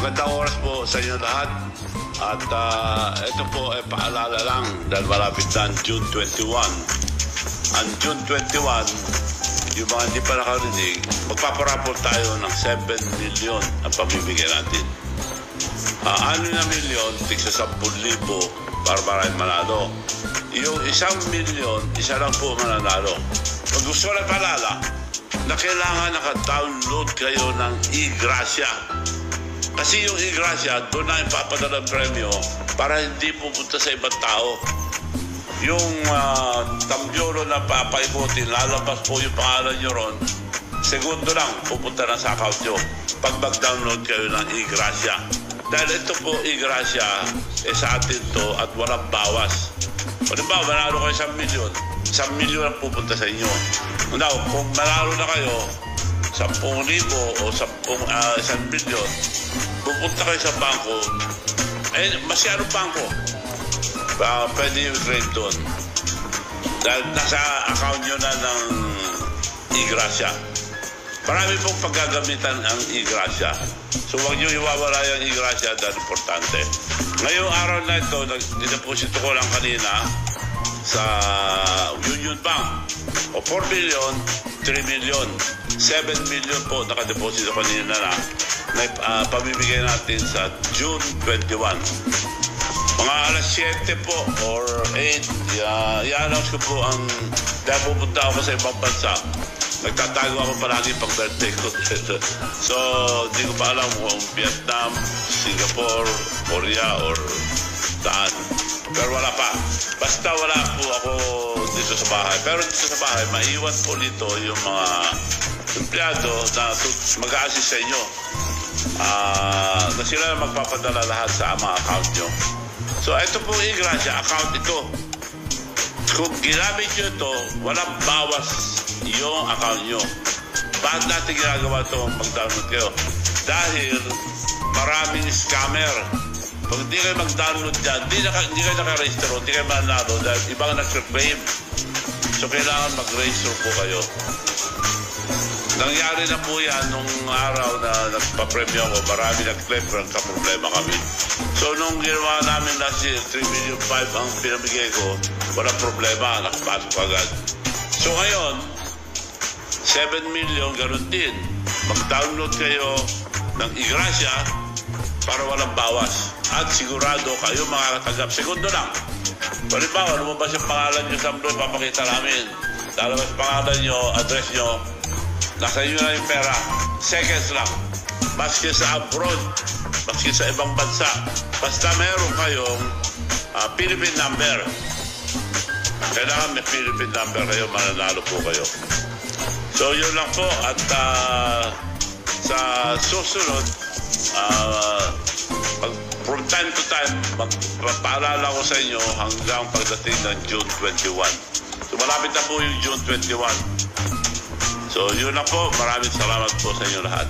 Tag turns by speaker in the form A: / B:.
A: Magandang oras po sa inyo lahat. At ito po ay paalala lang dahil malapit na ang June 21. Ang June 21, yung mga hindi pa nakarinig, magpaparapol tayo ng 7 million ang pamimigay natin. 6 na milyon, tigsa 10,000 para maraming manalo. Yung 1 milyon, isa lang po mananalo. Pag gusto ko na paalala, na kailangan naka-download kayo ng e-Gracia. Kasi yung e-Gracia, doon na ipapadala ng premyo para hindi pupunta sa ibang tao. Yung tambyolo na papaikutin, lalabas po yung pangalan nyo ron, segundo lang pupunta na sa account nyo pag mag-download kayo ng e-Gracia. Dahil ito po e-Gracia, sa atin to at walang bawas. O diba, manalo kayo 1 milyon, 1 milyon ang pupunta sa inyo. Now, kung manalo na kayo 10,000 o 1 milyon, pupunta kayo sa bangko, masyadong bangko, pwede yung trade doon. Dahil nasa account nyo na ng e-Gracia. Marami pong paggagamitan ang e-Gracia. So huwag nyo iwawala yung e-Gracia dahil importante. Ngayong araw na ito, dinaposito ko lang kanina sa Union Bank. O 4 million, 3 million, 7 million po nakadeposito kanina na pamimigay natin sa June 21. Mga alas 7 po or 8, i-announce ko po dahil pupunta ako sa ibang bansa. Nagtatago ako palagi pag birthday ko. So, hindi ko pa alam kung Vietnam, Singapore, Korea, or saan. Pero wala pa. Basta wala po ako dito sa bahay. Pero dito sa bahay, maiwan po dito yung mga empleyado na mag-a-assist sa inyo. Na sila magpapadala lahat sa mga account nyo. So, ito po e-Gracia, account ito. Kung ginamit nyo ito, walang bawas yung account nyo. Bakit natin ginagawa ito mag-download kayo? Dahil maraming scammer. Pag hindi kayo mag-download dyan, hindi kayo naka-register o hindi kayo manalo dahil ibang nag-claim. So, kailangan mag-register po kayo. Nangyari na po yan nung araw na nagpa-premyo ako, marami nag-claim, problema kami. So, nung ginawa namin last year, 3.5 million ang pinamigay ko, walang problema, nakapasok agad. So, ngayon, 7 million, ganun din. Mag-download kayo ng e-Gracia para walang bawas. At sigurado kayo makakatanggap. Segundo lang. Halimbawa, lumabas yung pangalan nyo sa mlo, papakita namin. Lalabas pangalan nyo, address nyo, nasa inyo na yung pera. Seconds lang. Maski sa abroad, maski sa ibang bansa. Basta meron kayong Philippine number. Kailangan may Philippine number kayo, mananalo po kayo. So yun lang po. At sa susunod, from time to time, magpapaalala ko sa inyo hanggang pagdating ng June 21. So malapit na po yung June 21. So yun lang po. Maraming salamat po sa inyo lahat.